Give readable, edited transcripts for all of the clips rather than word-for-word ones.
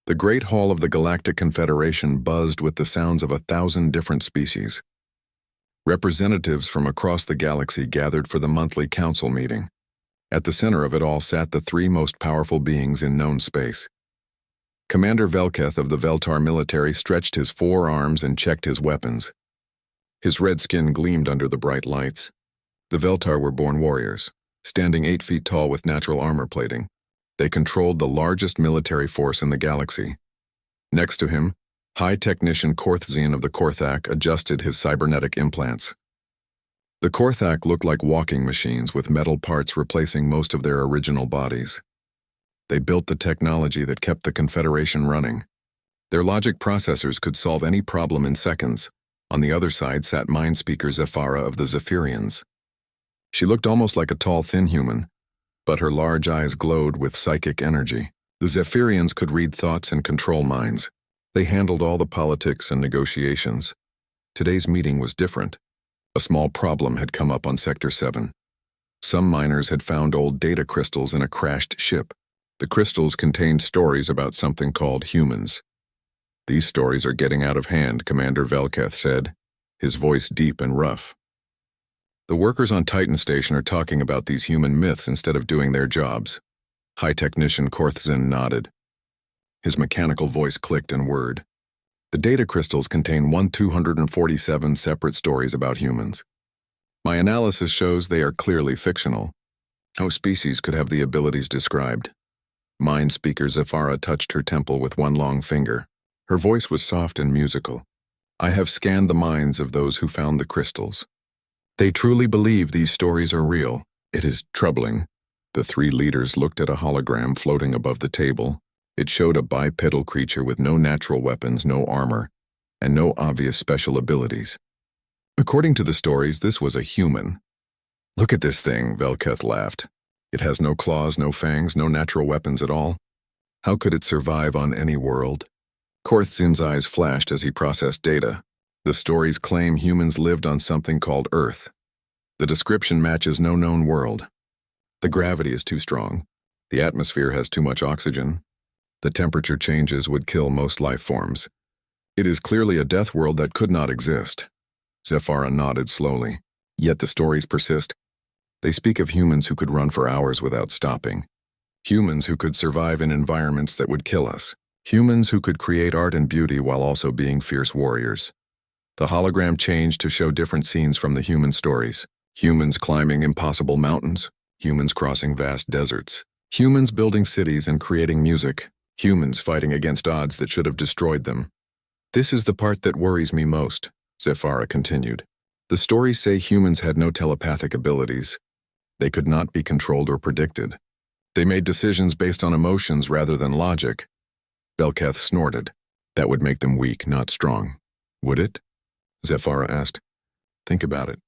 The Great Hall of the Galactic Confederation buzzed with the sounds of 1,000 different species. Representatives from across the galaxy gathered for the monthly council meeting. At the center of it all sat the three most powerful beings in known space. Commander Velketh of the Veltar military stretched his 4 arms and checked his weapons. His red skin gleamed under the bright lights. The Veltar were born warriors, standing 8 feet tall with natural armor plating. They controlled the largest military force in the galaxy. Next to him, High Technician Korthzian of the Korthak adjusted his cybernetic implants. The Korthak looked like walking machines with metal parts replacing most of their original bodies. They built the technology that kept the Confederation running. Their logic processors could solve any problem in seconds. On the other side sat mind speaker Zephyra of the Zephyrians. She looked almost like a tall, thin human, but her large eyes glowed with psychic energy. The Zephyrians could read thoughts and control minds. They handled all the politics and negotiations. Today's meeting was different. A small problem had come up on Sector 7. Some miners had found old data crystals in a crashed ship. The crystals contained stories about something called humans. "These stories are getting out of hand," Commander Velketh said, his voice deep and rough. "The workers on Titan Station are talking about these human myths instead of doing their jobs." High Technician Korthzian nodded. His mechanical voice clicked and whirred. "The data crystals contain 1,247 separate stories about humans. My analysis shows they are clearly fictional. No species could have the abilities described." Mind speaker Zephyra touched her temple with one long finger. Her voice was soft and musical. "I have scanned the minds of those who found the crystals. They truly believe these stories are real. It is troubling." The 3 leaders looked at a hologram floating above the table. It showed a bipedal creature with no natural weapons, no armor, and no obvious special abilities. According to the stories, this was a human. "Look at this thing," Velketh laughed. "It has no claws, no fangs, no natural weapons at all. How could it survive on any world?" Korthzian's eyes flashed as he processed data. The stories claim humans lived on something called Earth. The description matches no known world. The gravity is too strong. The atmosphere has too much oxygen. The temperature changes would kill most life forms. It is clearly a death world that could not exist. Zephyra nodded slowly. Yet the stories persist. They speak of humans who could run for hours without stopping. Humans who could survive in environments that would kill us. Humans who could create art and beauty while also being fierce warriors. The hologram changed to show different scenes from the human stories. Humans climbing impossible mountains. Humans crossing vast deserts. Humans building cities and creating music. Humans fighting against odds that should have destroyed them. "This is the part that worries me most," Zephyra continued. "The stories say humans had no telepathic abilities. They could not be controlled or predicted. They made decisions based on emotions rather than logic." Velketh snorted. "That would make them weak, not strong." "Would it?" Zephyra asked. "Think about it.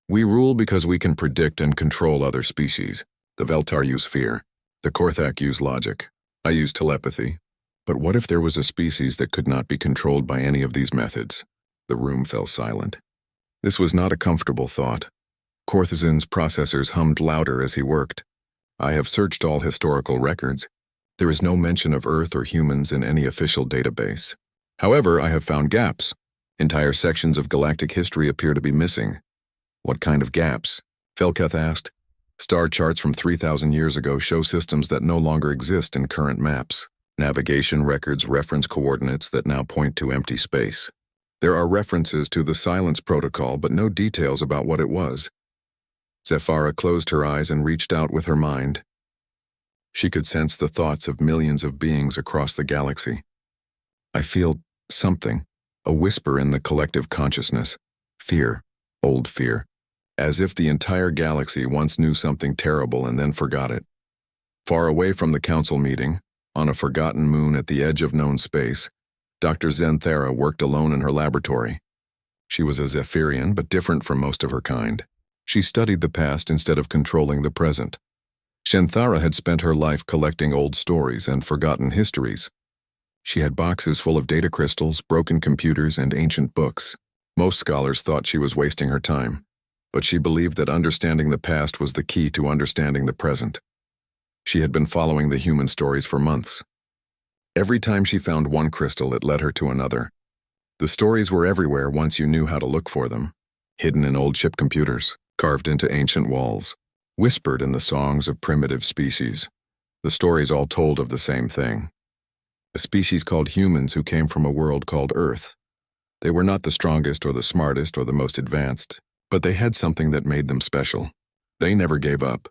We rule because we can predict and control other species. The Veltar use fear. The Korthak use logic. I use telepathy. But what if there was a species that could not be controlled by any of these methods?" The room fell silent. This was not a comfortable thought. Korthzian's processors hummed louder as he worked. "I have searched all historical records. There is no mention of Earth or humans in any official database. However, I have found gaps. Entire sections of galactic history appear to be missing." "What kind of gaps?" Velketh asked. "Star charts from 3,000 years ago show systems that no longer exist in current maps. Navigation records reference coordinates that now point to empty space. There are references to the Silence Protocol, but no details about what it was." Zephyra closed her eyes and reached out with her mind. She could sense the thoughts of millions of beings across the galaxy. "I feel something, a whisper in the collective consciousness. Fear, old fear. As if the entire galaxy once knew something terrible and then forgot it." Far away from the council meeting, on a forgotten moon at the edge of known space, Dr. Zenthara worked alone in her laboratory. She was a Zephyrian, but different from most of her kind. She studied the past instead of controlling the present. Zenthara had spent her life collecting old stories and forgotten histories. She had boxes full of data crystals, broken computers, and ancient books. Most scholars thought she was wasting her time, but she believed that understanding the past was the key to understanding the present. She had been following the human stories for months. Every time she found one crystal, it led her to another. The stories were everywhere once you knew how to look for them. Hidden in old ship computers, carved into ancient walls, whispered in the songs of primitive species. The stories all told of the same thing. A species called humans who came from a world called Earth. They were not the strongest or the smartest or the most advanced, but they had something that made them special. They never gave up.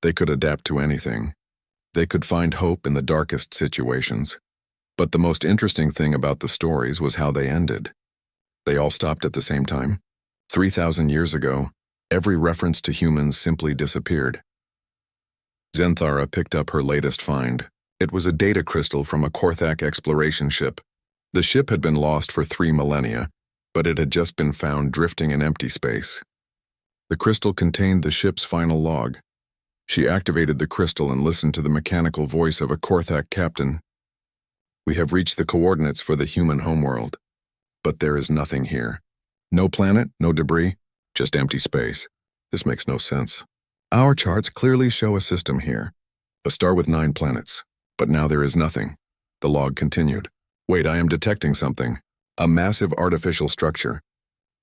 They could adapt to anything. They could find hope in the darkest situations. But the most interesting thing about the stories was how they ended. They all stopped at the same time. 3,000 years ago, every reference to humans simply disappeared. Zenthara picked up her latest find. It was a data crystal from a Korthak exploration ship. The ship had been lost for 3 millennia, but it had just been found drifting in empty space. The crystal contained the ship's final log. She activated the crystal and listened to the mechanical voice of a Korthak captain. "We have reached the coordinates for the human homeworld, but there is nothing here. No planet, no debris, just empty space. This makes no sense. Our charts clearly show a system here, a star with 9 planets, but now there is nothing." The log continued. "Wait, I am detecting something. A massive artificial structure.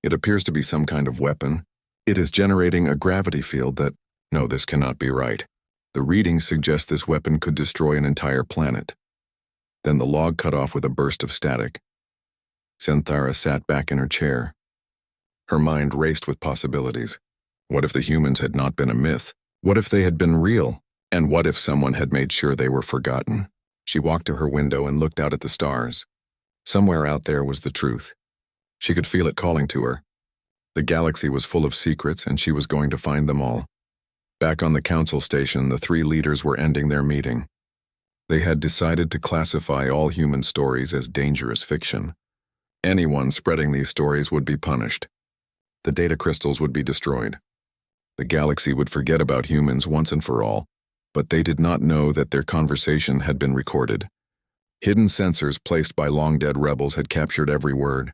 It appears to be some kind of weapon. It is generating a gravity field that... No, this cannot be right. The readings suggest this weapon could destroy an entire planet." Then the log cut off with a burst of static. Zenthara sat back in her chair. Her mind raced with possibilities. What if the humans had not been a myth? What if they had been real? And what if someone had made sure they were forgotten? She walked to her window and looked out at the stars. Somewhere out there was the truth. She could feel it calling to her. The galaxy was full of secrets, and she was going to find them all. Back on the council station, the 3 leaders were ending their meeting. They had decided to classify all human stories as dangerous fiction. Anyone spreading these stories would be punished. The data crystals would be destroyed. The galaxy would forget about humans once and for all, but they did not know that their conversation had been recorded. Hidden sensors placed by long-dead rebels had captured every word.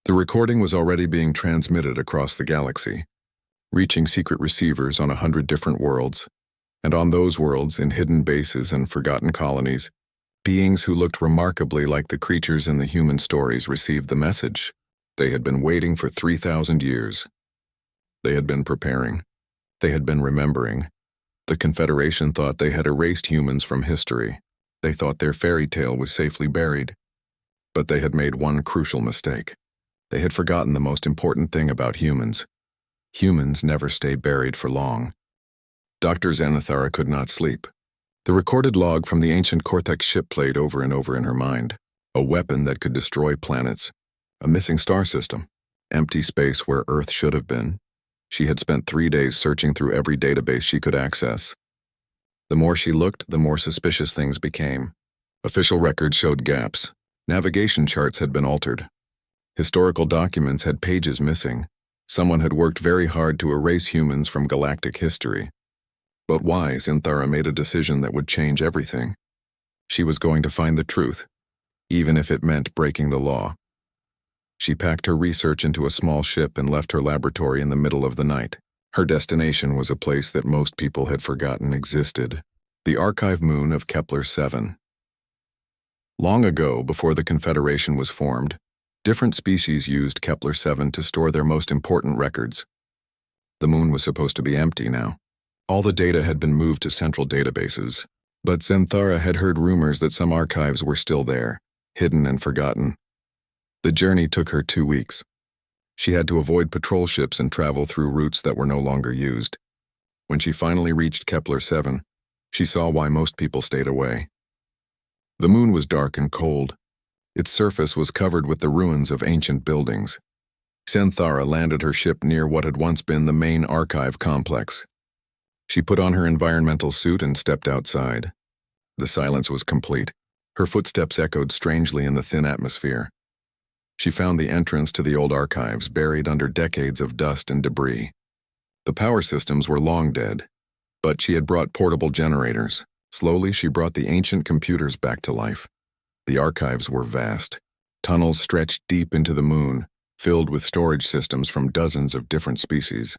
The recording was already being transmitted across the galaxy, reaching secret receivers on 100 different worlds. And on those worlds, in hidden bases and forgotten colonies, beings who looked remarkably like the creatures in the human stories received the message. They had been waiting for 3,000 years. They had been preparing. They had been remembering. The Confederation thought they had erased humans from history. They thought their fairy tale was safely buried. But they had made one crucial mistake. They had forgotten the most important thing about humans. Humans never stay buried for long. Dr. Zenthara could not sleep. The recorded log from the ancient Korthak ship played over and over in her mind. A weapon that could destroy planets. A missing star system. Empty space where Earth should have been. She had spent 3 days searching through every database she could access. The more she looked, the more suspicious things became. Official records showed gaps. Navigation charts had been altered. Historical documents had pages missing. Someone had worked very hard to erase humans from galactic history. But why? Zenthara made a decision that would change everything. She was going to find the truth, even if it meant breaking the law. She packed her research into a small ship and left her laboratory in the middle of the night. Her destination was a place that most people had forgotten existed, the archive moon of Kepler-7. Long ago, before the Confederation was formed, different species used Kepler-7 to store their most important records. The moon was supposed to be empty now. All the data had been moved to central databases, but Zenthara had heard rumors that some archives were still there, hidden and forgotten. The journey took her 2 weeks. She had to avoid patrol ships and travel through routes that were no longer used. When she finally reached Kepler-7, she saw why most people stayed away. The moon was dark and cold. Its surface was covered with the ruins of ancient buildings. Zenthara landed her ship near what had once been the main archive complex. She put on her environmental suit and stepped outside. The silence was complete. Her footsteps echoed strangely in the thin atmosphere. She found the entrance to the old archives buried under decades of dust and debris. The power systems were long dead, but she had brought portable generators. Slowly, she brought the ancient computers back to life. The archives were vast. Tunnels stretched deep into the moon, filled with storage systems from dozens of different species.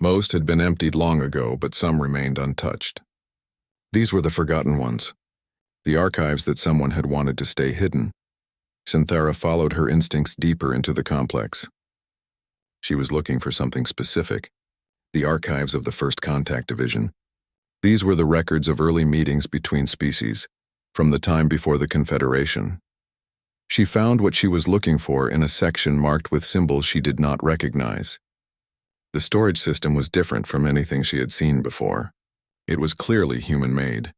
Most had been emptied long ago, but some remained untouched. These were the forgotten ones. the archives that someone had wanted to stay hidden. Synthara followed her instincts deeper into the complex. She was looking for something specific, the archives of the First Contact Division. These were the records of early meetings between species, from the time before the Confederation. She found what she was looking for in a section marked with symbols she did not recognize. The storage system was different from anything she had seen before. It was clearly human-made.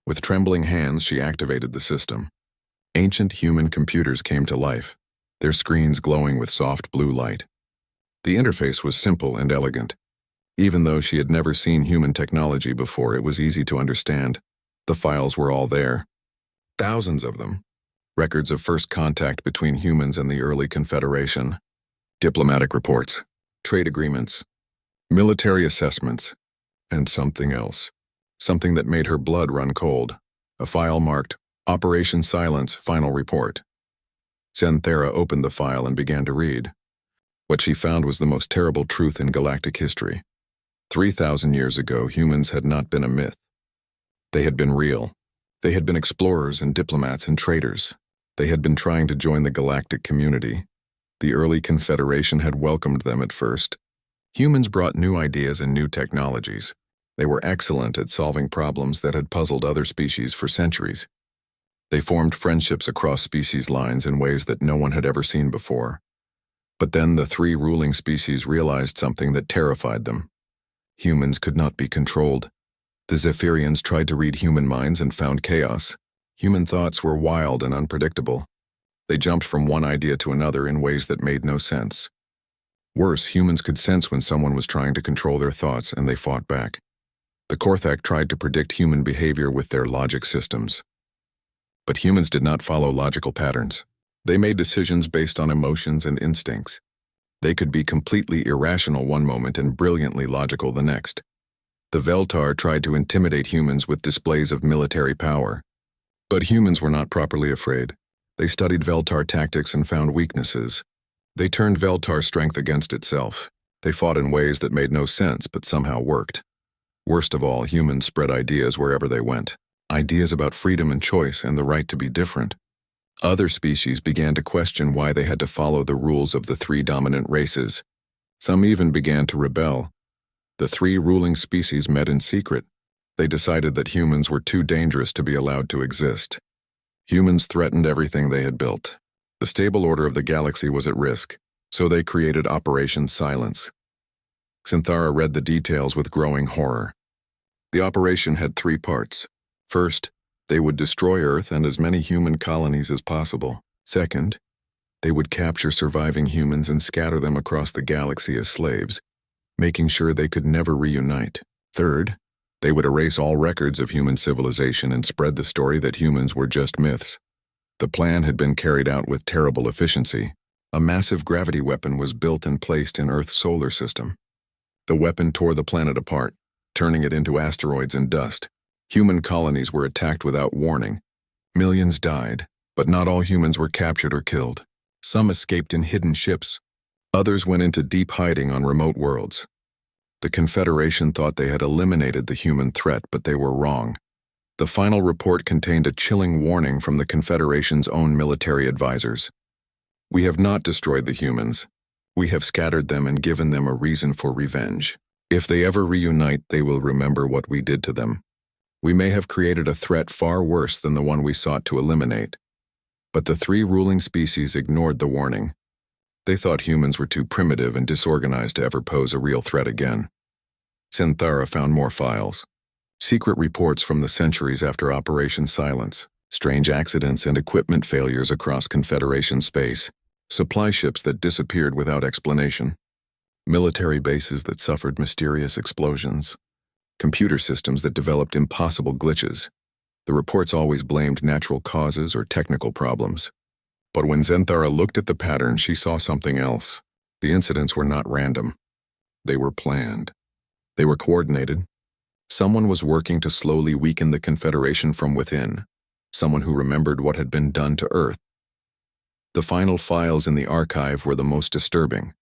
With trembling hands, she activated the system. Ancient human computers came to life, their screens glowing with soft blue light. The interface was simple and elegant. Even though she had never seen human technology before, it was easy to understand. The files were all there. Thousands of them. Records of first contact between humans and the early Confederation. Diplomatic reports, trade agreements, military assessments, and something else. Something that made her blood run cold. A file marked, Operation Silence Final Report. Synthara opened the file and began to read. What she found was the most terrible truth in galactic history. 3,000 years ago, humans had not been a myth. They had been real. They had been explorers and diplomats and traders. They had been trying to join the galactic community. The early Confederation had welcomed them at first. Humans brought new ideas and new technologies. They were excellent at solving problems that had puzzled other species for centuries. They formed friendships across species lines in ways that no one had ever seen before. But then the three ruling species realized something that terrified them. Humans could not be controlled. The Zephyrians tried to read human minds and found chaos. Human thoughts were wild and unpredictable. They jumped from one idea to another in ways that made no sense. Worse, humans could sense when someone was trying to control their thoughts, and they fought back. The Korthak tried to predict human behavior with their logic systems. But humans did not follow logical patterns. They made decisions based on emotions and instincts. They could be completely irrational one moment and brilliantly logical the next. The Veltar tried to intimidate humans with displays of military power. But humans were not properly afraid. They studied Veltar tactics and found weaknesses. They turned Veltar's strength against itself. They fought in ways that made no sense but somehow worked. Worst of all, humans spread ideas wherever they went. Ideas about freedom and choice and the right to be different. Other species began to question why they had to follow the rules of the three dominant races. Some even began to rebel. The three ruling species met in secret. They decided that humans were too dangerous to be allowed to exist. Humans threatened everything they had built. The stable order of the galaxy was at risk, so they created Operation Silence. Synthara read the details with growing horror. The operation had three parts. First, they would destroy Earth and as many human colonies as possible. Second, they would capture surviving humans and scatter them across the galaxy as slaves, making sure they could never reunite. Third, they would erase all records of human civilization and spread the story that humans were just myths. The plan had been carried out with terrible efficiency. A massive gravity weapon was built and placed in Earth's solar system. The weapon tore the planet apart, turning it into asteroids and dust. Human colonies were attacked without warning. Millions died, but not all humans were captured or killed. Some escaped in hidden ships. Others went into deep hiding on remote worlds. The Confederation thought they had eliminated the human threat, but they were wrong. The final report contained a chilling warning from the Confederation's own military advisors. "We have not destroyed the humans. We have scattered them and given them a reason for revenge. If they ever reunite, they will remember what we did to them. We may have created a threat far worse than the one we sought to eliminate." But the three ruling species ignored the warning. They thought humans were too primitive and disorganized to ever pose a real threat again. Synthara found more files. Secret reports from the centuries after Operation Silence, strange accidents and equipment failures across Confederation space, supply ships that disappeared without explanation, military bases that suffered mysterious explosions, computer systems that developed impossible glitches. The reports always blamed natural causes or technical problems. But when Synthara looked at the pattern, she saw something else. The incidents were not random. They were planned. They were coordinated. Someone was working to slowly weaken the Confederation from within, someone who remembered what had been done to Earth. The final files in the archive were the most disturbing.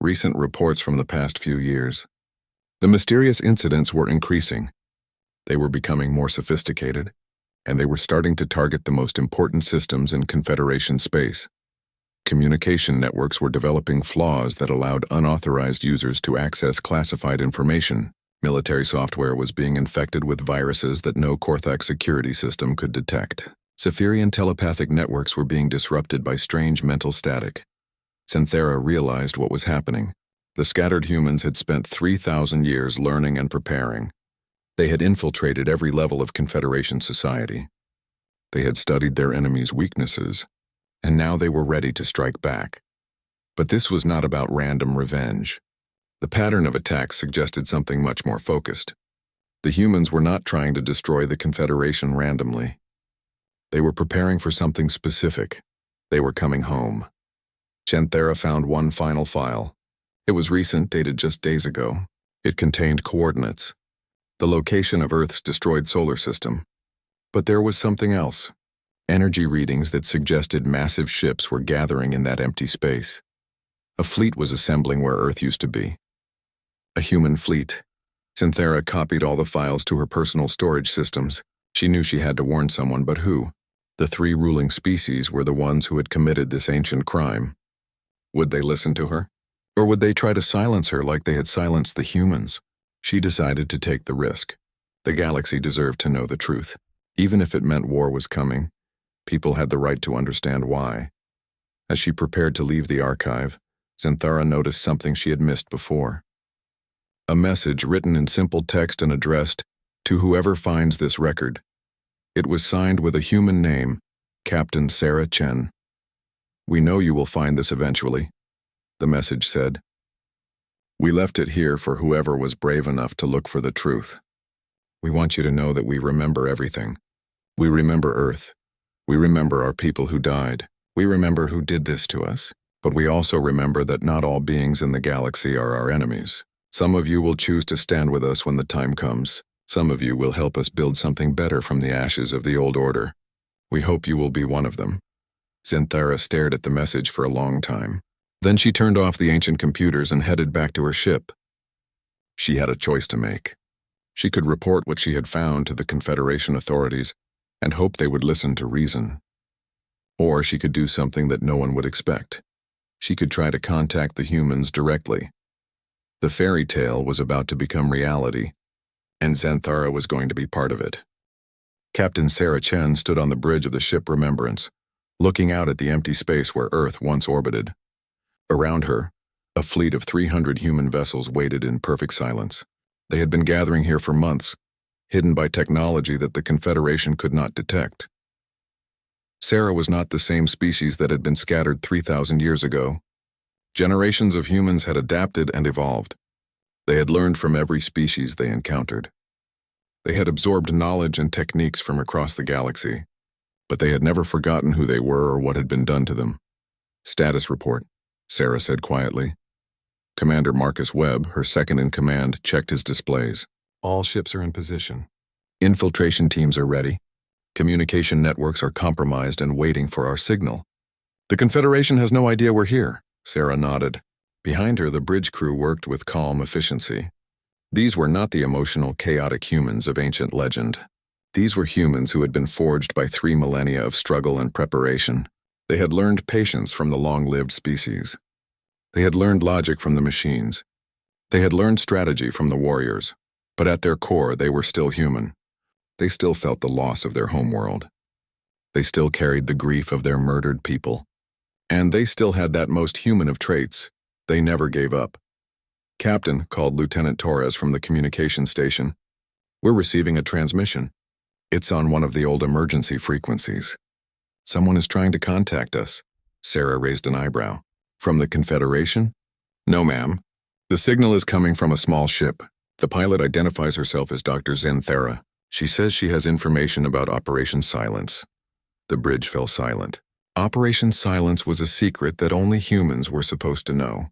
Recent reports from the past few years. The mysterious incidents were increasing. They were becoming more sophisticated. and they were starting to target the most important systems in Confederation space. Communication networks were developing flaws that allowed unauthorized users to access classified information. Military software was being infected with viruses that no Corthac security system could detect. Cypherian telepathic networks were being disrupted by strange mental static. Synthera realized what was happening. The scattered humans had spent 3,000 years learning and preparing. They had infiltrated every level of Confederation society. They had studied their enemies' weaknesses, and now they were ready to strike back. But this was not about random revenge. The pattern of attacks suggested something much more focused. The humans were not trying to destroy the Confederation randomly. They were preparing for something specific. They were coming home. Synthera found one final file. It was recent, dated just days ago. It contained coordinates, the location of Earth's destroyed solar system. But there was something else. Energy readings that suggested massive ships were gathering in that empty space. A fleet was assembling where Earth used to be. A human fleet. Synthera copied all the files to her personal storage systems. She knew she had to warn someone, but who? The three ruling species were the ones who had committed this ancient crime. Would they listen to her? Or would they try to silence her like they had silenced the humans? She decided to take the risk. The galaxy deserved to know the truth. Even if it meant war was coming, people had the right to understand why. As she prepared to leave the archive, Synthera noticed something she had missed before. A message written in simple text and addressed to whoever finds this record. It was signed with a human name, Captain Sarah Chen. "We know you will find this eventually," the message said. "We left it here for whoever was brave enough to look for the truth. We want you to know that we remember everything. We remember Earth. We remember our people who died. We remember who did this to us. But we also remember that not all beings in the galaxy are our enemies. Some of you will choose to stand with us when the time comes. Some of you will help us build something better from the ashes of the old order. We hope you will be one of them." Synthera stared at the message for a long time. Then she turned off the ancient computers and headed back to her ship. She had a choice to make. She could report what she had found to the Confederation authorities and hope they would listen to reason. Or she could do something that no one would expect. She could try to contact the humans directly. The fairy tale was about to become reality, and Synthera was going to be part of it. Captain Sarah Chen stood on the bridge of the ship Remembrance, looking out at the empty space where Earth once orbited. Around her, a fleet of 300 human vessels waited in perfect silence. They had been gathering here for months, hidden by technology that the Confederation could not detect. Sarah was not the same species that had been scattered 3,000 years ago. Generations of humans had adapted and evolved. They had learned from every species they encountered. They had absorbed knowledge and techniques from across the galaxy, but they had never forgotten who they were or what had been done to them. "Status report," Sarah said quietly. Commander Marcus Webb, her second-in-command, checked his displays. "All ships are in position. Infiltration teams are ready. Communication networks are compromised and waiting for our signal. The Confederation has no idea we're here," Sarah nodded. Behind her, the bridge crew worked with calm efficiency. These were not the emotional, chaotic humans of ancient legend. These were humans who had been forged by 3 millennia of struggle and preparation. They had learned patience from the long-lived species. They had learned logic from the machines. They had learned strategy from the warriors. But at their core, they were still human. They still felt the loss of their homeworld. They still carried the grief of their murdered people. And they still had that most human of traits. They never gave up. "Captain," called Lieutenant Torres from the communication station. "We're receiving a transmission. It's on one of the old emergency frequencies. Someone is trying to contact us." Sarah raised an eyebrow. "From the Confederation?" "No, ma'am. The signal is coming from a small ship. The pilot identifies herself as Dr. Synthera. She says she has information about Operation Silence." The bridge fell silent. Operation Silence was a secret that only humans were supposed to know.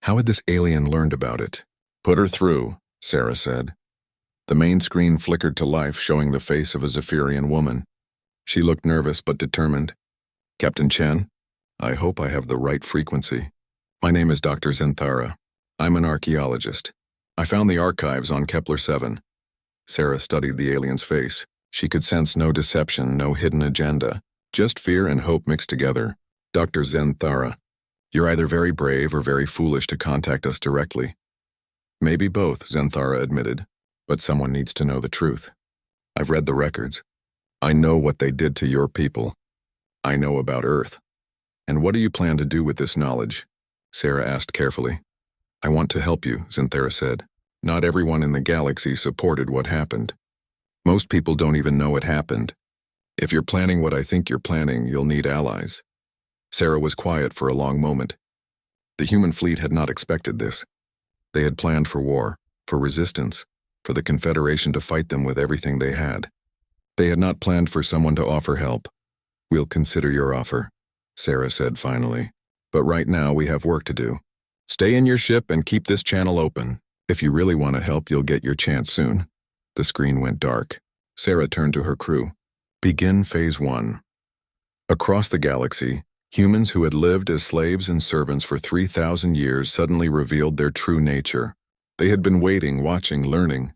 How had this alien learned about it? "Put her through," Sarah said. The main screen flickered to life, showing the face of a Zephyrian woman. She looked nervous but determined. "Captain Chen, I hope I have the right frequency. My name is Dr. Synthera. I'm an archaeologist. I found the archives on Kepler 7. Sarah studied the alien's face. She could sense no deception, no hidden agenda, just fear and hope mixed together. Dr. Zenthara, you're either very brave or very foolish to contact us directly. Maybe both, Zenthara admitted, but someone needs to know the truth. I've read the records. I know what they did to your people. I know about Earth. And what do you plan to do with this knowledge? Sarah asked carefully. I want to help you, Zenthara said. Not everyone in the galaxy supported what happened. Most people don't even know it happened. If you're planning what I think you're planning, you'll need allies. Sarah was quiet for a long moment. The human fleet had not expected this. They had planned for war, for resistance, for the Confederation to fight them with everything they had. They had not planned for someone to offer help. We'll consider your offer, Sarah said finally. But right now we have work to do. Stay in your ship and keep this channel open. If you really want to help, you'll get your chance soon. The screen went dark. Sarah turned to her crew. Begin Phase 1. Across the galaxy, humans who had lived as slaves and servants for 3,000 years suddenly revealed their true nature. They had been waiting, watching, learning.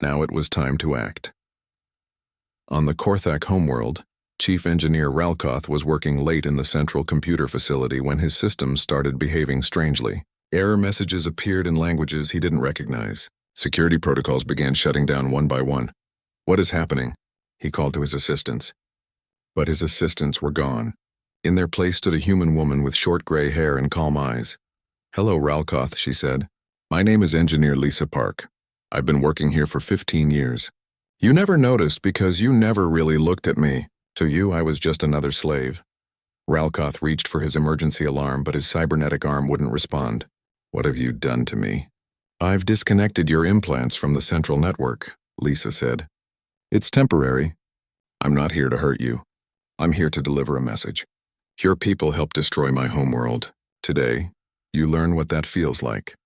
Now it was time to act. On the Korthak homeworld, Chief Engineer Ralkoth was working late in the central computer facility when his systems started behaving strangely. Error messages appeared in languages he didn't recognize. Security protocols began shutting down one by one. What is happening? He called to his assistants. But his assistants were gone. In their place stood a human woman with short gray hair and calm eyes. Hello, Ralkoth, she said. My name is Engineer Lisa Park. I've been working here for 15 years. You never noticed because you never really looked at me. To you, I was just another slave. Ralkoth reached for his emergency alarm, but his cybernetic arm wouldn't respond. What have you done to me? I've disconnected your implants from the central network, Lisa said. It's temporary. I'm not here to hurt you. I'm here to deliver a message. Your people helped destroy my homeworld. Today, you learn what that feels like.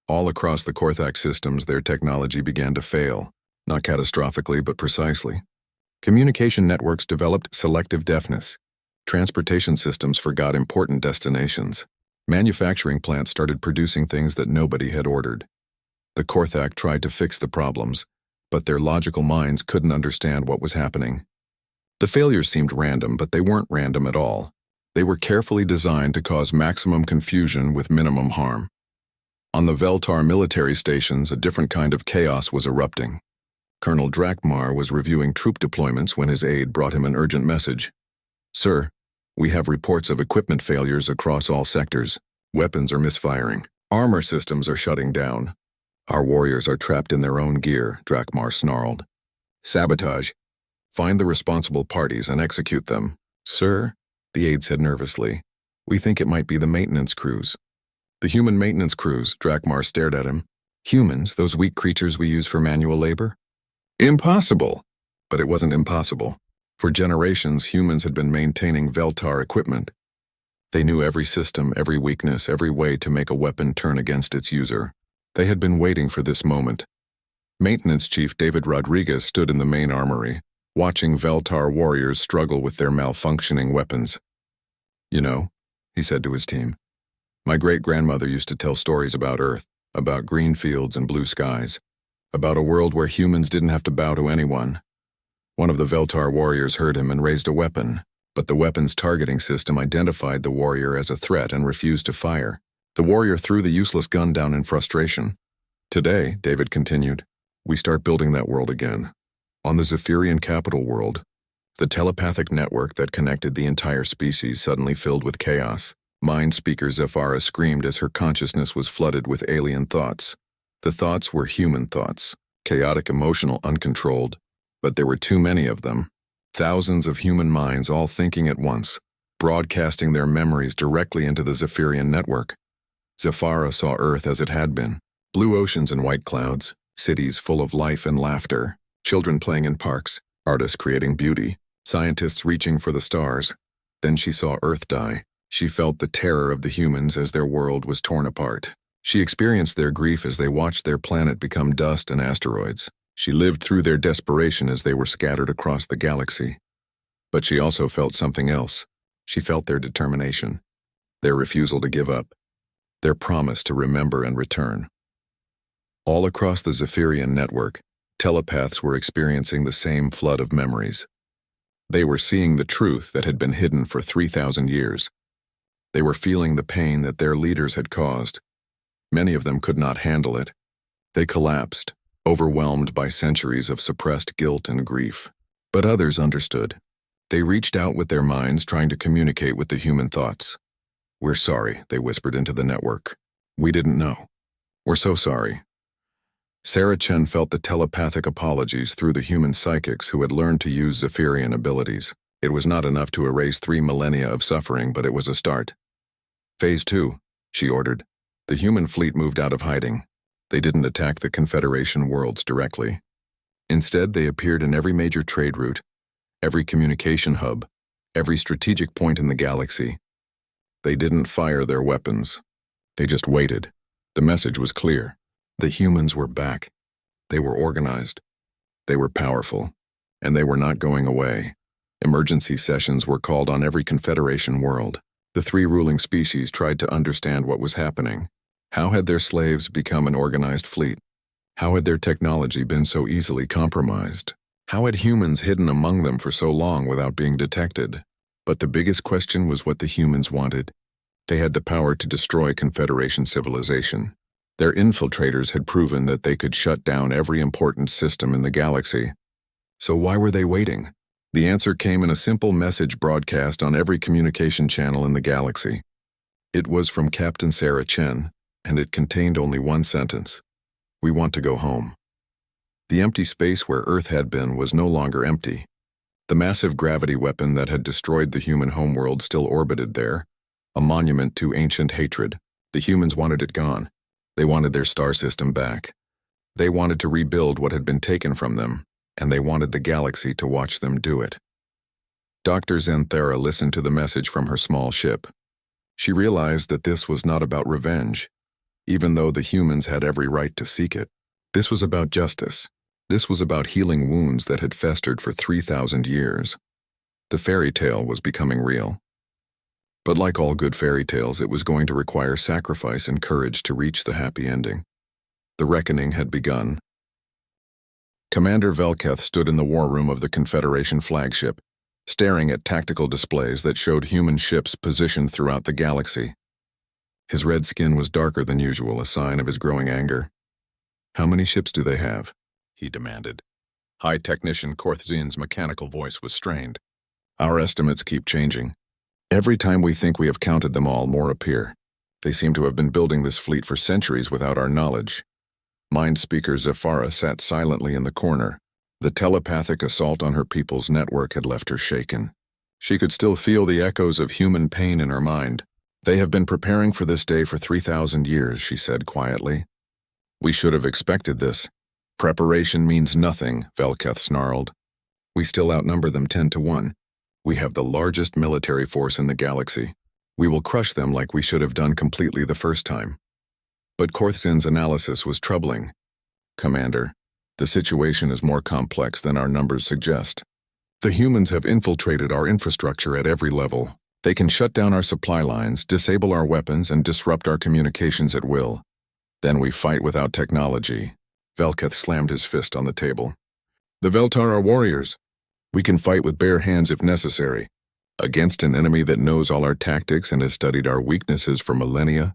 All across the Korthak systems, their technology began to fail. Not catastrophically, but precisely. Communication networks developed selective deafness. Transportation systems forgot important destinations. Manufacturing plants started producing things that nobody had ordered. The Korthak tried to fix the problems, but their logical minds couldn't understand what was happening. The failures seemed random, but they weren't random at all. They were carefully designed to cause maximum confusion with minimum harm. On the Veltar military stations, a different kind of chaos was erupting. Colonel Drakmar was reviewing troop deployments when his aide brought him an urgent message. Sir, we have reports of equipment failures across all sectors. Weapons are misfiring. Armor systems are shutting down. Our warriors are trapped in their own gear, Drakmar snarled. Sabotage. Find the responsible parties and execute them. Sir, the aide said nervously, we think it might be the maintenance crews. The human maintenance crews, Drakmar stared at him. Humans, those weak creatures we use for manual labor? Impossible! But it wasn't impossible. For generations, humans had been maintaining Veltar equipment. They knew every system, every weakness, every way to make a weapon turn against its user. They had been waiting for this moment. Maintenance Chief David Rodriguez stood in the main armory, watching Veltar warriors struggle with their malfunctioning weapons. You know, he said to his team, my great-grandmother used to tell stories about Earth, about green fields and blue skies, about a world where humans didn't have to bow to anyone. One of the Veltar warriors heard him and raised a weapon, but the weapon's targeting system identified the warrior as a threat and refused to fire. The warrior threw the useless gun down in frustration. Today, David continued, we start building that world again. On the Zephyrian capital world, the telepathic network that connected the entire species suddenly filled with chaos. Mind speaker Zephyra screamed as her consciousness was flooded with alien thoughts. The thoughts were human thoughts, chaotic, emotional, uncontrolled. But there were too many of them. Thousands of human minds all thinking at once, broadcasting their memories directly into the Zephyrian network. Zephyra saw Earth as it had been. Blue oceans and white clouds, cities full of life and laughter, children playing in parks, artists creating beauty, scientists reaching for the stars. Then she saw Earth die. She felt the terror of the humans as their world was torn apart. She experienced their grief as they watched their planet become dust and asteroids. She lived through their desperation as they were scattered across the galaxy. But she also felt something else. She felt their determination, their refusal to give up, their promise to remember and return. All across the Zephyrian network, telepaths were experiencing the same flood of memories. They were seeing the truth that had been hidden for 3,000 years. They were feeling the pain that their leaders had caused. Many of them could not handle it. They collapsed, overwhelmed by centuries of suppressed guilt and grief. But others understood. They reached out with their minds, trying to communicate with the human thoughts. "We're sorry," they whispered into the network. "We didn't know. We're so sorry." Sarah Chen felt the telepathic apologies through the human psychics who had learned to use Zephyrian abilities. It was not enough to erase 3 millennia of suffering, but it was a start. "Phase 2, she ordered. The human fleet moved out of hiding. They didn't attack the Confederation worlds directly. Instead, they appeared in every major trade route, every communication hub, every strategic point in the galaxy. They didn't fire their weapons. They just waited. The message was clear. The humans were back. They were organized. They were powerful. And they were not going away. Emergency sessions were called on every Confederation world. The 3 ruling species tried to understand what was happening. How had their slaves become an organized fleet? How had their technology been so easily compromised? How had humans hidden among them for so long without being detected? But the biggest question was what the humans wanted. They had the power to destroy Confederation civilization. Their infiltrators had proven that they could shut down every important system in the galaxy. So why were they waiting? The answer came in a simple message broadcast on every communication channel in the galaxy. It was from Captain Sarah Chen, and it contained only one sentence: "We want to go home." The empty space where Earth had been was no longer empty. The massive gravity weapon that had destroyed the human homeworld still orbited there, a monument to ancient hatred. The humans wanted it gone. They wanted their star system back. They wanted to rebuild what had been taken from them, and they wanted the galaxy to watch them do it. Dr. Zenthera listened to the message from her small ship. She realized that this was not about revenge, even though the humans had every right to seek it. This was about justice. This was about healing wounds that had festered for 3,000 years. The fairy tale was becoming real. But like all good fairy tales, it was going to require sacrifice and courage to reach the happy ending. The reckoning had begun. Commander Velketh stood in the war room of the Confederation flagship, staring at tactical displays that showed human ships positioned throughout the galaxy. His red skin was darker than usual, a sign of his growing anger. "How many ships do they have?" he demanded. High Technician Korthzin's mechanical voice was strained. "Our estimates keep changing. Every time we think we have counted them all, more appear. They seem to have been building this fleet for centuries without our knowledge." Mind Speaker Zephyra sat silently in the corner. The telepathic assault on her people's network had left her shaken. She could still feel the echoes of human pain in her mind. "They have been preparing for this day for 3,000 years, she said quietly. "We should have expected this." "Preparation means nothing," Velketh snarled. "We still outnumber them 10 to 1. We have the largest military force in the galaxy. We will crush them like we should have done completely the first time." But Korthzin's analysis was troubling. "Commander, the situation is more complex than our numbers suggest. The humans have infiltrated our infrastructure at every level. They can shut down our supply lines, disable our weapons, and disrupt our communications at will. Then we fight without technology." Velketh slammed his fist on the table. "The Veltar are warriors. We can fight with bare hands if necessary. Against an enemy that knows all our tactics and has studied our weaknesses for millennia?"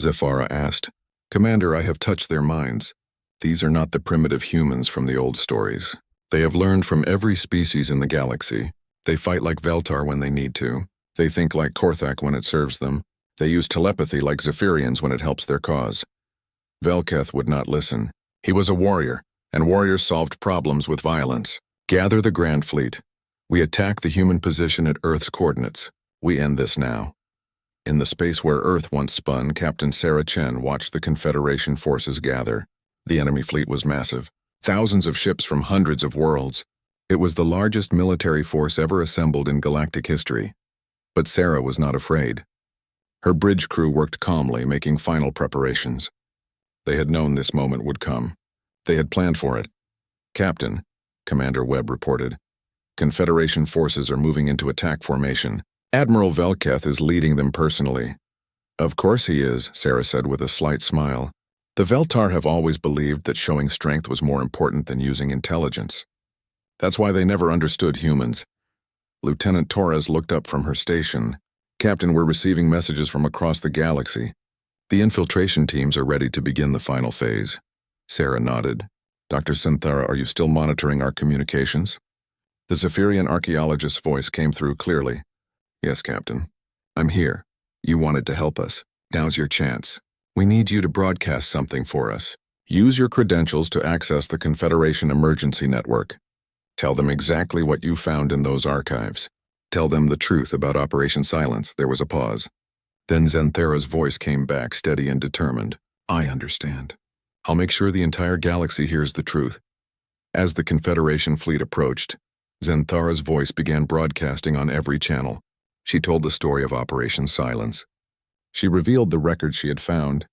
Zephyra asked. "Commander, I have touched their minds. These are not the primitive humans from the old stories. They have learned from every species in the galaxy. They fight like Veltar when they need to. They think like Korthak when it serves them. They use telepathy like Zephyrians when it helps their cause." Velketh would not listen. He was a warrior, and warriors solved problems with violence. "Gather the Grand Fleet. We attack the human position at Earth's coordinates. We end this now." In the space where Earth once spun, Captain Sarah Chen watched the Confederation forces gather. The enemy fleet was massive. Thousands of ships from hundreds of worlds. It was the largest military force ever assembled in galactic history. But Sarah was not afraid. Her bridge crew worked calmly, making final preparations. They had known this moment would come. They had planned for it. "Captain," Commander Webb reported, "Confederation forces are moving into attack formation. Admiral Velketh is leading them personally." "Of course he is," Sarah said with a slight smile. The Veltar have always believed that showing strength was more important than using intelligence. That's why they never understood humans. Lieutenant Torres looked up from her station. Captain, we're receiving messages from across the galaxy. The infiltration teams are ready to begin the final phase. Sarah nodded. Dr. Synthara, are you still monitoring our communications? The Zephyrian archaeologist's voice came through clearly. Yes, Captain. I'm here. You wanted to help us. Now's your chance. We need you to broadcast something for us. Use your credentials to access the Confederation Emergency Network. Tell them exactly what you found in those archives. Tell them the truth about Operation Silence. There was a pause. Then Zenthera's voice came back, steady and determined. I understand. I'll make sure the entire galaxy hears the truth. As the Confederation fleet approached, Zenthara's voice began broadcasting on every channel. She told the story of Operation Silence. She revealed the records she had found.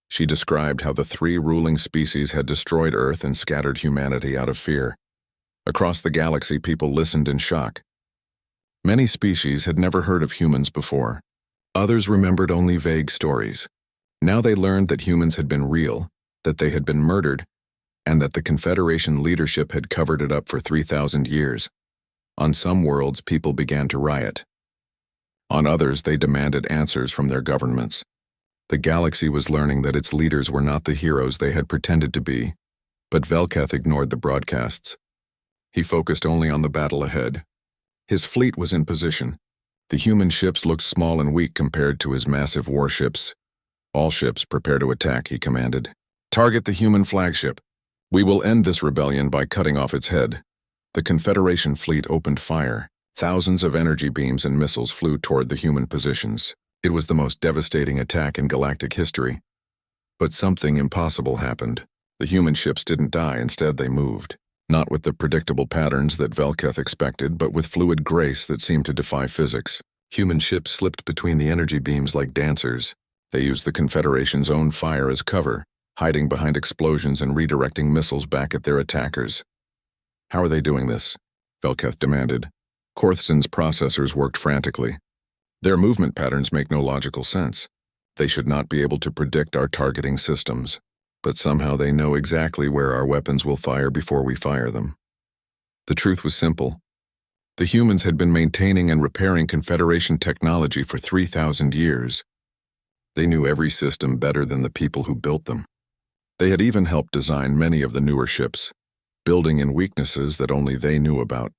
She described how the 3 ruling species had destroyed Earth and scattered humanity out of fear. Across the galaxy, people listened in shock. Many species had never heard of humans before. Others remembered only vague stories. Now they learned that humans had been real, that they had been murdered, and that the Confederation leadership had covered it up for 3,000 years. On some worlds, people began to riot. On others, they demanded answers from their governments. The galaxy was learning that its leaders were not the heroes they had pretended to be, but Velketh ignored the broadcasts. He focused only on the battle ahead. His fleet was in position. The human ships looked small and weak compared to his massive warships. All ships, prepare to attack, he commanded. Target the human flagship. We will end this rebellion by cutting off its head. The Confederation fleet opened fire. Thousands of energy beams and missiles flew toward the human positions. It was the most devastating attack in galactic history. But something impossible happened. The human ships didn't die, instead they moved. Not with the predictable patterns that Velketh expected, but with fluid grace that seemed to defy physics. Human ships slipped between the energy beams like dancers. They used the Confederation's own fire as cover, hiding behind explosions and redirecting missiles back at their attackers. How are they doing this? Velketh demanded. Korthson's processors worked frantically. Their movement patterns make no logical sense. They should not be able to predict our targeting systems, but somehow they know exactly where our weapons will fire before we fire them. The truth was simple. The humans had been maintaining and repairing Confederation technology for 3,000 years. They knew every system better than the people who built them. They had even helped design many of the newer ships, building in weaknesses that only they knew about.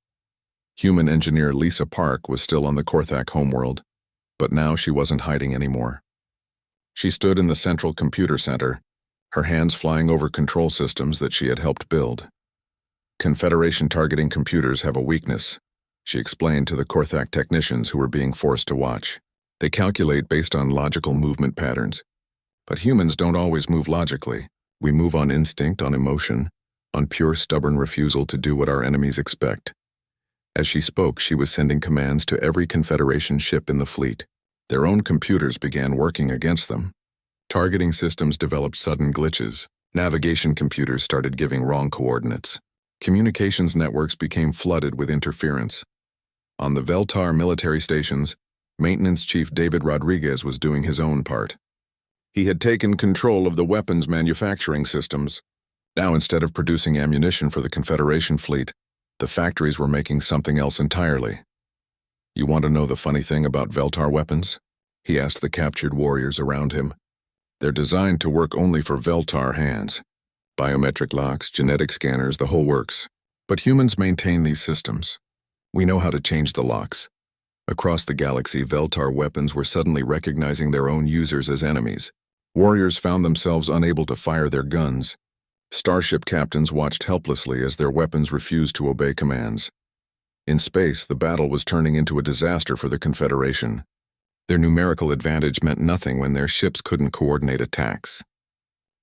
Human engineer Lisa Park was still on the Korthak homeworld, but now she wasn't hiding anymore. She stood in the central computer center, her hands flying over control systems that she had helped build. Confederation targeting computers have a weakness, she explained to the Korthak technicians who were being forced to watch. They calculate based on logical movement patterns. But humans don't always move logically. We move on instinct, on emotion, on pure stubborn refusal to do what our enemies expect. As she spoke, she was sending commands to every Confederation ship in the fleet. Their own computers began working against them. Targeting systems developed sudden glitches. Navigation computers started giving wrong coordinates. Communications networks became flooded with interference. On the Veltar military stations, Maintenance Chief David Rodriguez was doing his own part. He had taken control of the weapons manufacturing systems. Now, instead of producing ammunition for the Confederation fleet, the factories were making something else entirely. You want to know the funny thing about Veltar weapons? He asked the captured warriors around him. They're designed to work only for Veltar hands. Biometric locks, genetic scanners, the whole works. But humans maintain these systems. We know how to change the locks. Across the galaxy, Veltar weapons were suddenly recognizing their own users as enemies. Warriors found themselves unable to fire their guns. Starship captains watched helplessly as their weapons refused to obey commands. In space, the battle was turning into a disaster for the Confederation. Their numerical advantage meant nothing when their ships couldn't coordinate attacks.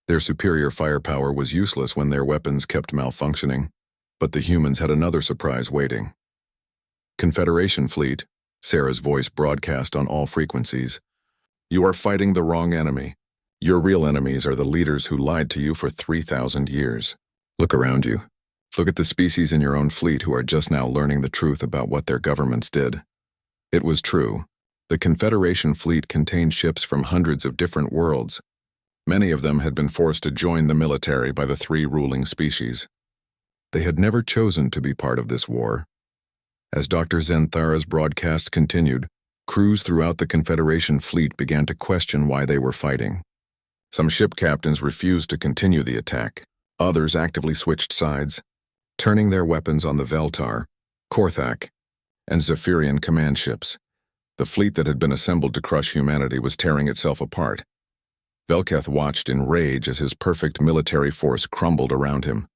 Their superior firepower was useless when their weapons kept malfunctioning. But the humans had another surprise waiting. Confederation fleet, Sarah's voice broadcast on all frequencies. You are fighting the wrong enemy. Your real enemies are the leaders who lied to you for 3,000 years. Look around you. Look at the species in your own fleet who are just now learning the truth about what their governments did. It was true. The Confederation fleet contained ships from hundreds of different worlds. Many of them had been forced to join the military by the three ruling species. They had never chosen to be part of this war. As Dr. Zenthara's broadcast continued, crews throughout the Confederation fleet began to question why they were fighting. Some ship captains refused to continue the attack. Others actively switched sides, turning their weapons on the Veltar, Korthak, and Zephyrian command ships. The fleet that had been assembled to crush humanity was tearing itself apart. Velketh watched in rage as his perfect military force crumbled around him.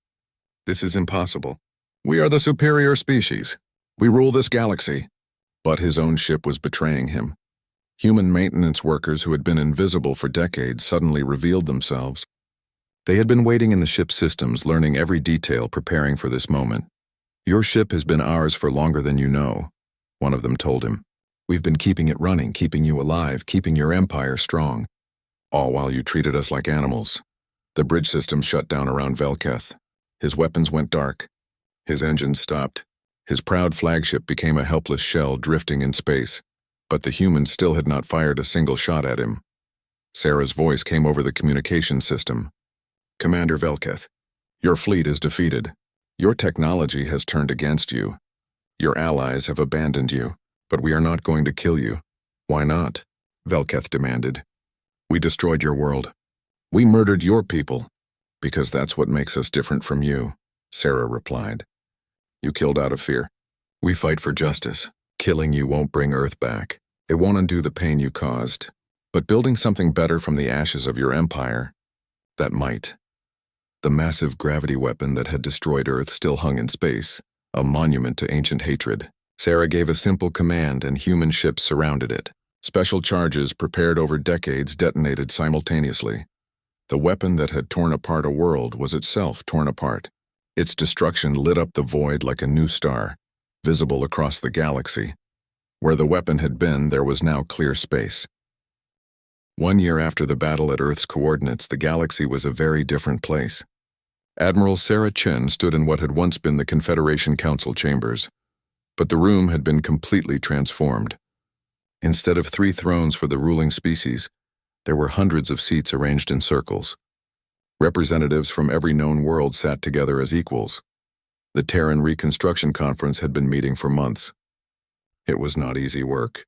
This is impossible. We are the superior species. We rule this galaxy. But his own ship was betraying him. Human maintenance workers who had been invisible for decades suddenly revealed themselves. They had been waiting in the ship's systems, learning every detail, preparing for this moment. Your ship has been ours for longer than you know, one of them told him. We've been keeping it running, keeping you alive, keeping your empire strong. All while you treated us like animals. The bridge system shut down around Velketh. His weapons went dark. His engines stopped. His proud flagship became a helpless shell drifting in space. But the humans still had not fired a single shot at him. Sarah's voice came over the communication system. Commander Velketh, your fleet is defeated. Your technology has turned against you. Your allies have abandoned you, but we are not going to kill you. Why not? Velketh demanded. We destroyed your world. We murdered your people. Because that's what makes us different from you, Sarah replied. You killed out of fear. We fight for justice. Killing you won't bring Earth back. It won't undo the pain you caused. But building something better from the ashes of your empire, that might. The massive gravity weapon that had destroyed Earth still hung in space, a monument to ancient hatred. Sarah gave a simple command and human ships surrounded it. Special charges prepared over decades detonated simultaneously. The weapon that had torn apart a world was itself torn apart. Its destruction lit up the void like a new star, visible across the galaxy. Where the weapon had been, there was now clear space. 1 year after the battle at Earth's coordinates, the galaxy was a very different place. Admiral Sarah Chen stood in what had once been the Confederation Council chambers, but the room had been completely transformed. Instead of 3 thrones for the ruling species, there were hundreds of seats arranged in circles. Representatives from every known world sat together as equals. The Terran Reconstruction Conference had been meeting for months. It was not easy work.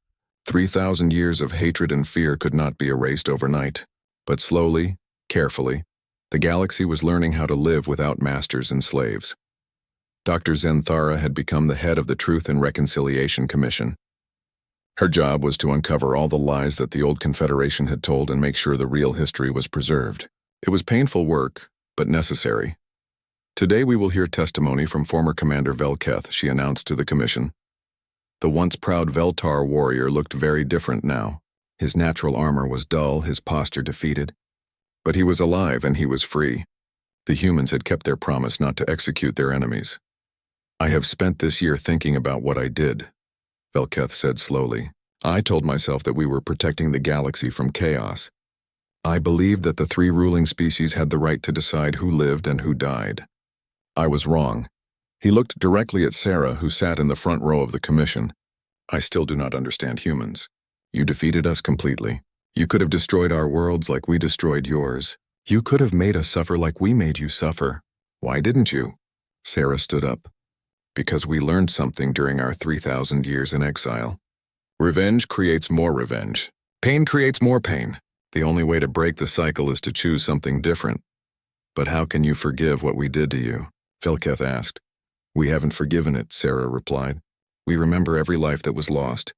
3,000 years of hatred and fear could not be erased overnight. But slowly, carefully, the galaxy was learning how to live without masters and slaves. Dr. Zenthara had become the head of the Truth and Reconciliation Commission. Her job was to uncover all the lies that the old Confederation had told and make sure the real history was preserved. It was painful work, but necessary. Today we will hear testimony from former Commander Velketh, she announced to the Commission. The once proud Veltar warrior looked very different now. His natural armor was dull, his posture defeated. But he was alive and he was free. The humans had kept their promise not to execute their enemies. I have spent this year thinking about what I did, Velketh said slowly. I told myself that we were protecting the galaxy from chaos. I believed that the 3 ruling species had the right to decide who lived and who died. I was wrong. He looked directly at Sarah, who sat in the front row of the commission. I still do not understand humans. You defeated us completely. You could have destroyed our worlds like we destroyed yours. You could have made us suffer like we made you suffer. Why didn't you? Sarah stood up. Because we learned something during our 3,000 years in exile. Revenge creates more revenge. Pain creates more pain. The only way to break the cycle is to choose something different. But how can you forgive what we did to you? Velketh asked. We haven't forgiven it, Sarah replied. We remember every life that was lost.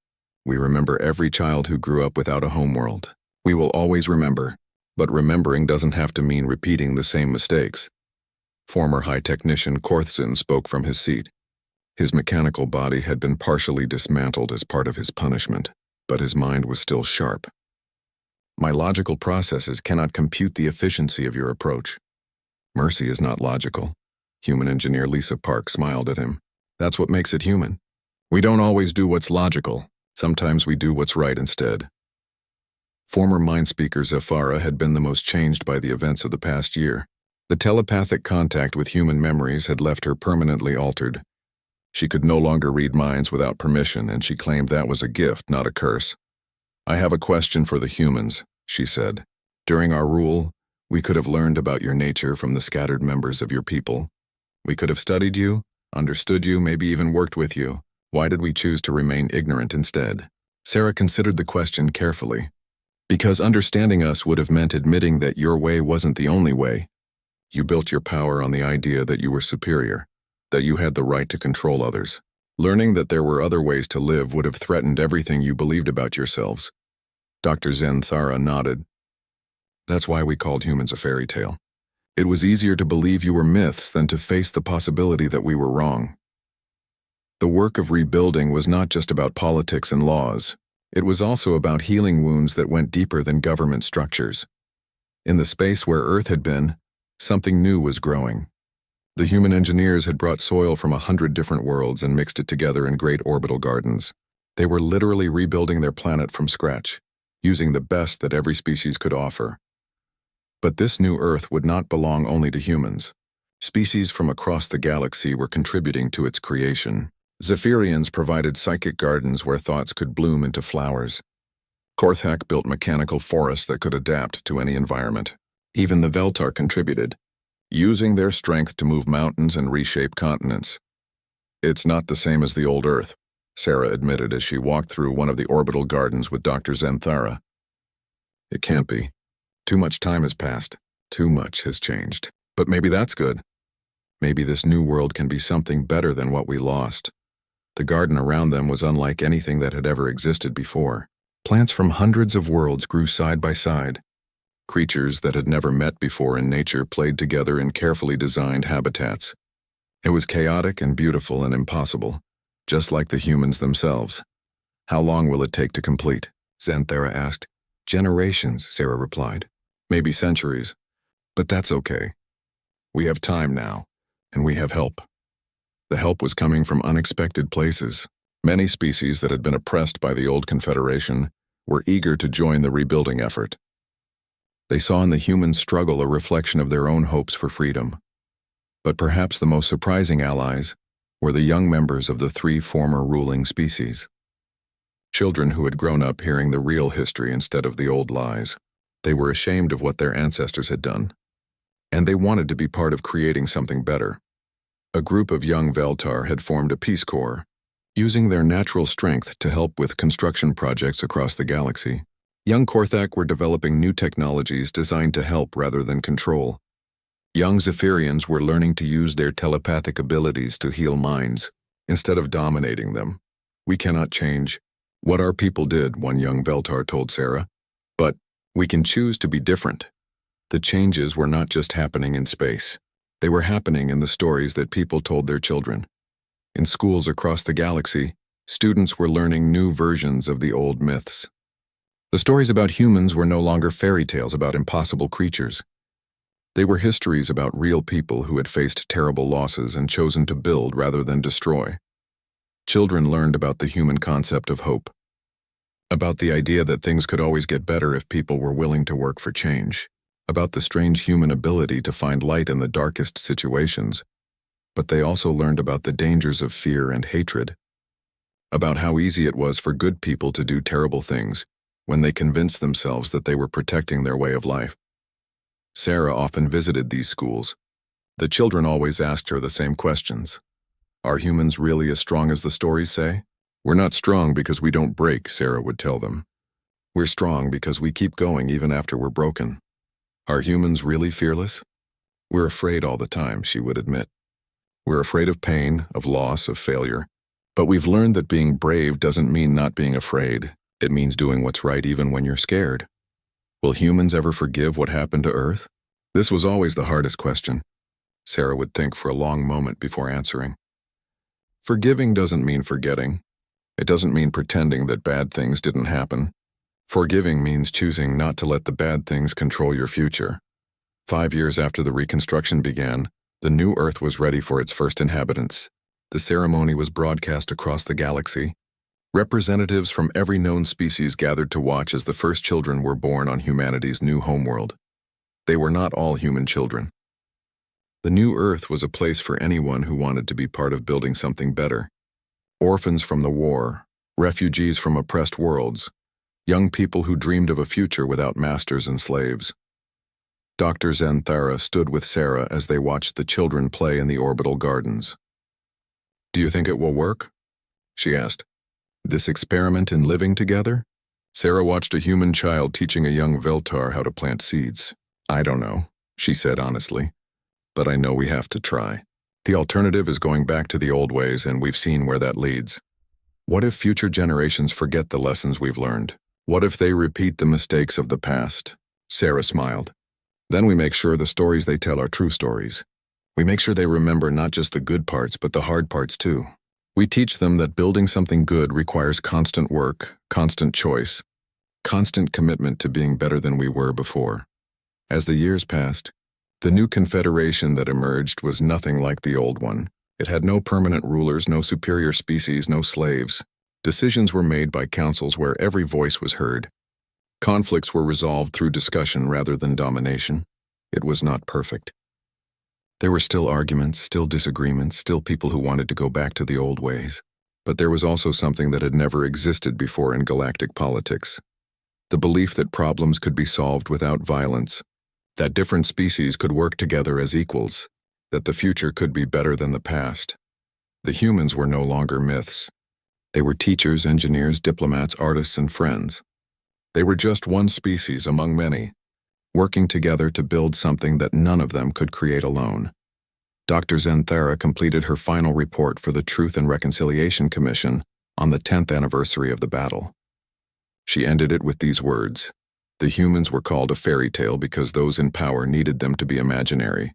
We remember every child who grew up without a homeworld. We will always remember. But remembering doesn't have to mean repeating the same mistakes. Former High Technician Korthson spoke from his seat. His mechanical body had been partially dismantled as part of his punishment, but his mind was still sharp. My logical processes cannot compute the efficiency of your approach. Mercy is not logical. Human engineer Lisa Park smiled at him. That's what makes it human. We don't always do what's logical. Sometimes we do what's right instead. Former mind speaker Zafara had been the most changed by the events of the past year. The telepathic contact with human memories had left her permanently altered. She could no longer read minds without permission, and she claimed that was a gift, not a curse. I have a question for the humans, she said. During our rule, We could have learned about your nature from the scattered members of your people. We could have studied you, understood you, maybe even worked with you. Why did we choose to remain ignorant instead? Sarah considered the question carefully. Because understanding us would have meant admitting that your way wasn't the only way. You built your power on the idea that you were superior, that you had the right to control others. Learning that there were other ways to live would have threatened everything you believed about yourselves. Dr. Zenthara nodded. That's why we called humans a fairy tale. It was easier to believe you were myths than to face the possibility that we were wrong. The work of rebuilding was not just about politics and laws. It was also about healing wounds that went deeper than government structures. In the space where Earth had been, something new was growing. The human engineers had brought soil from 100 different worlds and mixed it together in great orbital gardens. They were literally rebuilding their planet from scratch, using the best that every species could offer. But this new Earth would not belong only to humans. Species from across the galaxy were contributing to its creation. Zephyrians provided psychic gardens where thoughts could bloom into flowers. Korthak built mechanical forests that could adapt to any environment. Even the Veltar contributed, using their strength to move mountains and reshape continents. It's not the same as the old Earth, Sarah admitted as she walked through one of the orbital gardens with Dr. Zenthara. It can't be. Too much time has passed. Too much has changed. But maybe that's good. Maybe this new world can be something better than what we lost. The garden around them was unlike anything that had ever existed before. Plants from hundreds of worlds grew side by side. Creatures that had never met before in nature played together in carefully designed habitats. It was chaotic and beautiful and impossible, just like the humans themselves. How long will it take to complete? Zenthara asked. Generations, Sarah replied. Maybe centuries. But that's okay. We have time now, and we have help. The help was coming from unexpected places. Many species that had been oppressed by the old Confederation were eager to join the rebuilding effort. They saw in the human struggle a reflection of their own hopes for freedom. But perhaps the most surprising allies were the young members of the 3 former ruling species. Children who had grown up hearing the real history instead of the old lies. They were ashamed of what their ancestors had done, and they wanted to be part of creating something better. A group of young Veltar had formed a Peace Corps, using their natural strength to help with construction projects across the galaxy. Young Korthak were developing new technologies designed to help rather than control. Young Zephyrians were learning to use their telepathic abilities to heal minds, instead of dominating them. We cannot change what our people did, one young Veltar told Sarah, but we can choose to be different. The changes were not just happening in space. They were happening in the stories that people told their children. In schools across the galaxy, students were learning new versions of the old myths. The stories about humans were no longer fairy tales about impossible creatures. They were histories about real people who had faced terrible losses and chosen to build rather than destroy. Children learned about the human concept of hope, about the idea that things could always get better if people were willing to work for change, about the strange human ability to find light in the darkest situations. But they also learned about the dangers of fear and hatred, about how easy it was for good people to do terrible things when they convinced themselves that they were protecting their way of life. Sarah often visited these schools. The children always asked her the same questions. Are humans really as strong as the stories say? We're not strong because we don't break, Sarah would tell them. We're strong because we keep going even after we're broken. Are humans really fearless? We're afraid all the time, she would admit. We're afraid of pain, of loss, of failure. But we've learned that being brave doesn't mean not being afraid. It means doing what's right even when you're scared. Will humans ever forgive what happened to Earth? This was always the hardest question. Sarah would think for a long moment before answering. Forgiving doesn't mean forgetting. It doesn't mean pretending that bad things didn't happen. Forgiving means choosing not to let the bad things control your future. 5 years after the reconstruction began, the new Earth was ready for its first inhabitants. The ceremony was broadcast across the galaxy. Representatives from every known species gathered to watch as the first children were born on humanity's new homeworld. They were not all human children. The new Earth was a place for anyone who wanted to be part of building something better. Orphans from the war, refugees from oppressed worlds, young people who dreamed of a future without masters and slaves. Dr. Zenthara stood with Sarah as they watched the children play in the orbital gardens. "Do you think it will work?" she asked. "This experiment in living together?" Sarah watched a human child teaching a young Veltar how to plant seeds. "I don't know," she said honestly, "but I know we have to try. The alternative is going back to the old ways, and we've seen where that leads. What if future generations forget the lessons we've learned? What if they repeat the mistakes of the past?" Sarah smiled. "Then we make sure the stories they tell are true stories. We make sure they remember not just the good parts, but the hard parts too. We teach them that building something good requires constant work, constant choice, constant commitment to being better than we were before." As the years passed, the new confederation that emerged was nothing like the old one. It had no permanent rulers, no superior species, no slaves. Decisions were made by councils where every voice was heard. Conflicts were resolved through discussion rather than domination. It was not perfect. There were still arguments, still disagreements, still people who wanted to go back to the old ways. But there was also something that had never existed before in galactic politics. The belief that problems could be solved without violence, that different species could work together as equals, that the future could be better than the past. The humans were no longer myths. They were teachers, engineers, diplomats, artists, and friends. They were just one species among many, working together to build something that none of them could create alone. Dr. Zenthara completed her final report for the Truth and Reconciliation Commission on the 10th anniversary of the battle. She ended it with these words: "The humans were called a fairy tale because those in power needed them to be imaginary.